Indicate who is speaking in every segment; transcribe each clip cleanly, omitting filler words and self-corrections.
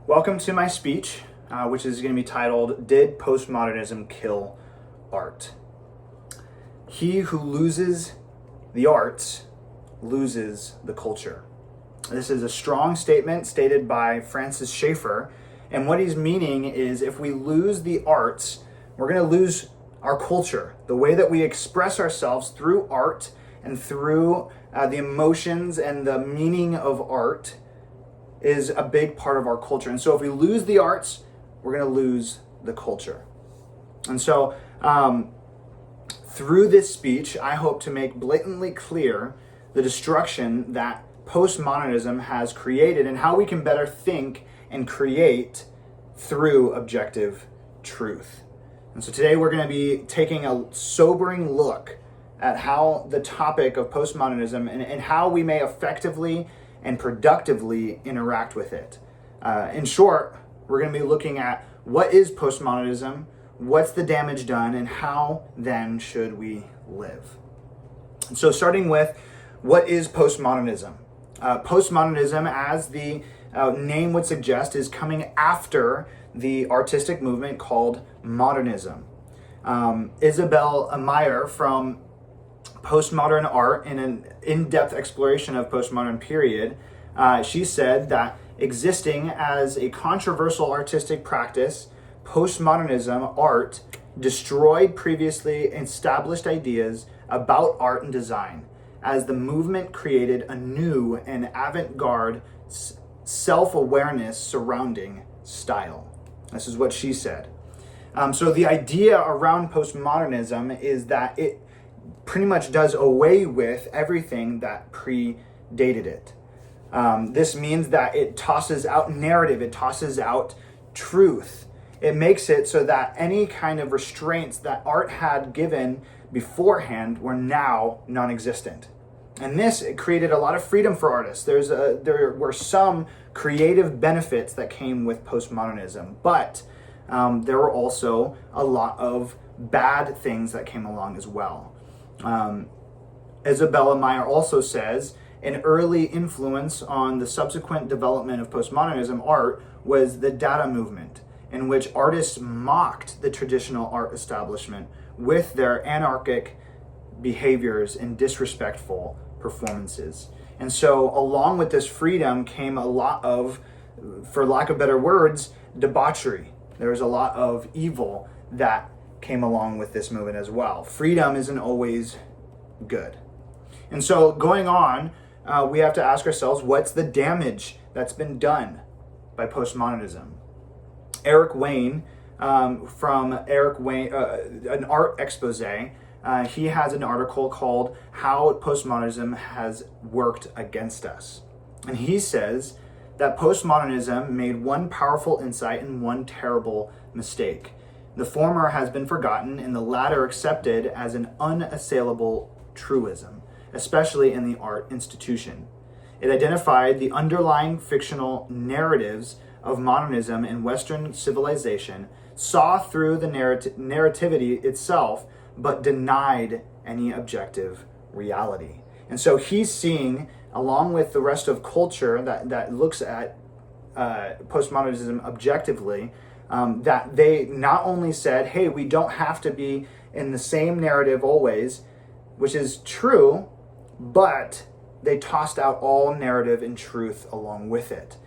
Speaker 1: Welcome to my speech, which is going to be titled, Did Postmodernism Kill Art? He who loses the arts loses the culture. This is a strong statement stated by Francis Schaeffer, and what he's meaning is if we lose the arts, we're going to lose our culture, the way that we express ourselves through art and through the emotions and the meaning of art is a big part of our culture. And so if we lose the arts, we're going to lose the culture. And so through this speech, I hope to make blatantly clear the destruction that postmodernism has created and how we can better think and create through objective truth. And so today we're going to be taking a sobering look at how the topic of postmodernism and how we may effectively and productively interact with it. In short, we're going to be looking at what is postmodernism, what's the damage done, and how then should we live. And so starting with what is postmodernism? Postmodernism, as the name would suggest, is coming after the artistic movement called modernism. Isabel Meyer from Postmodern Art, in an in-depth exploration of postmodern period, she said that existing as a controversial artistic practice, postmodernism art destroyed previously established ideas about art and design, as the movement created a new and avant-garde self-awareness surrounding style. This is what she said. So the idea around postmodernism is that it pretty much does away with everything that predated it. This means that it tosses out narrative, it tosses out truth. It makes it so that any kind of restraints that art had given beforehand were now non-existent. And this, it created a lot of freedom for artists. There were some creative benefits that came with postmodernism, but there were also a lot of bad things that came along as well. Isabella Meyer also says an early influence on the subsequent development of postmodernism art was the Dada movement, in which artists mocked the traditional art establishment with their anarchic behaviors and disrespectful performances. And so along with this freedom came a lot of, for lack of better words, debauchery. There was a lot of evil that came along with this movement as well. Freedom isn't always good. And so going on, we have to ask ourselves, what's the damage that's been done by postmodernism? Eric Wayne, from Eric Wayne, an art expose, he has an article called How Postmodernism Has Worked Against Us. And he says that postmodernism made one powerful insight and one terrible mistake. The former has been forgotten and the latter accepted as an unassailable truism, especially in the art institution. It identified the underlying fictional narratives of modernism and Western civilization, saw through the narrativity itself, but denied any objective reality. And so he's seeing, along with the rest of culture that looks at postmodernism objectively, that they not only said, hey, we don't have to be in the same narrative always, which is true, but they tossed out all narrative and truth along with it.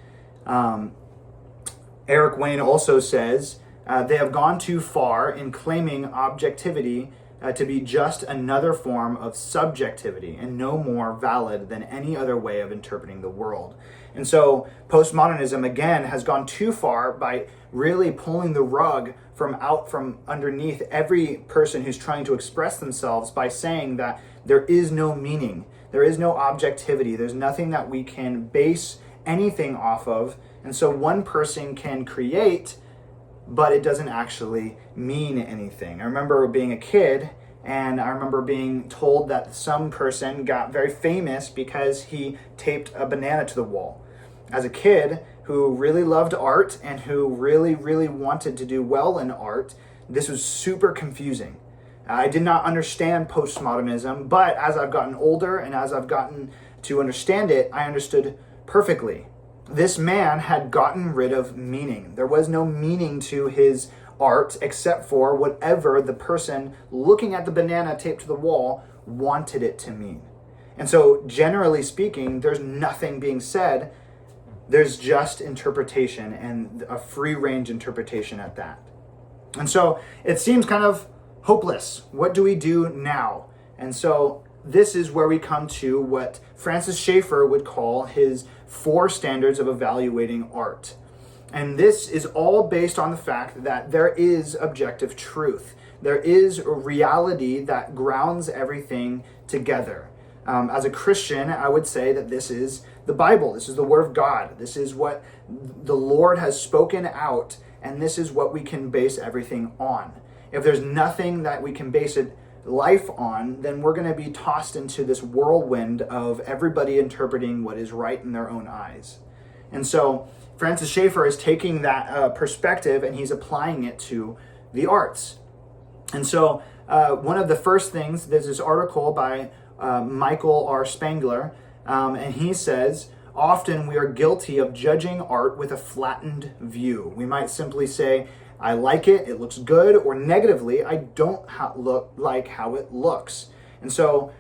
Speaker 1: Eric Wayne also says, they have gone too far in claiming objectivity to be just another form of subjectivity and no more valid than any other way of interpreting the world. And so postmodernism, again, has gone too far by really pulling the rug from underneath every person who's trying to express themselves by saying that there is no meaning, there is no objectivity, there's nothing that we can base anything off of. And so one person can create, but it doesn't actually mean anything. I remember being a kid, and I remember being told that some person got very famous because he taped a banana to the wall. As a kid who really loved art and who really, really wanted to do well in art, this was super confusing. I did not understand postmodernism, but as I've gotten older and as I've gotten to understand it, I understood perfectly. this man had gotten rid of meaning. There was no meaning to his art except for whatever the person looking at the banana taped to the wall wanted it to mean. And so, generally speaking, there's nothing being said. There's just interpretation, and a free range interpretation at that. And so it seems kind of hopeless. What do we do now? And so this is where we come to what Francis Schaeffer would call his 4 standards of evaluating art. And this is all based on the fact that there is objective truth. There is a reality that grounds everything together. As a Christian, I would say that this is the Bible. This is the Word of God. This is what the Lord has spoken out, and this is what we can base everything on. If there's nothing that we can base life on, then we're going to be tossed into this whirlwind of everybody interpreting what is right in their own eyes. And so Francis Schaeffer is taking that perspective and he's applying it to the arts. And so one of the first things, there's this article by Michael R. Spangler, and he says, often we are guilty of judging art with a flattened view. We might simply say, I like it, it looks good, or negatively, I don't like how it looks. And so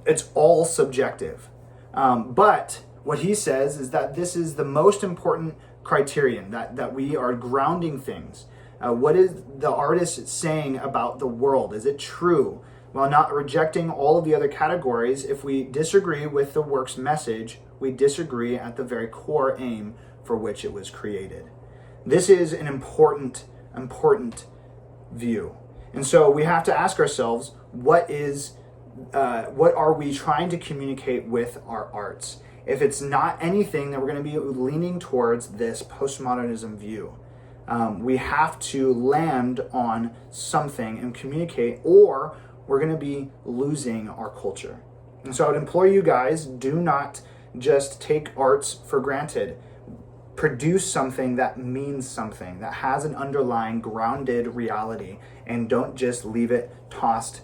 Speaker 1: it's all subjective. But what he says is that this is the most important criterion, that we are grounding things. What is the artist saying about the world? Is it true? While not rejecting all of the other categories, if we disagree with the work's message, we disagree at the very core aim for which it was created. This is an important view. And so we have to ask ourselves, what are we trying to communicate with our arts? If it's not anything, then we're going to be leaning towards this postmodernism view. We have to land on something and communicate, or we're going to be losing our culture. And so I would implore you guys, do not just take arts for granted. Produce something that means something, that has an underlying grounded reality, and don't just leave it tossed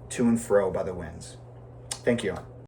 Speaker 1: to and fro by the winds. Thank you.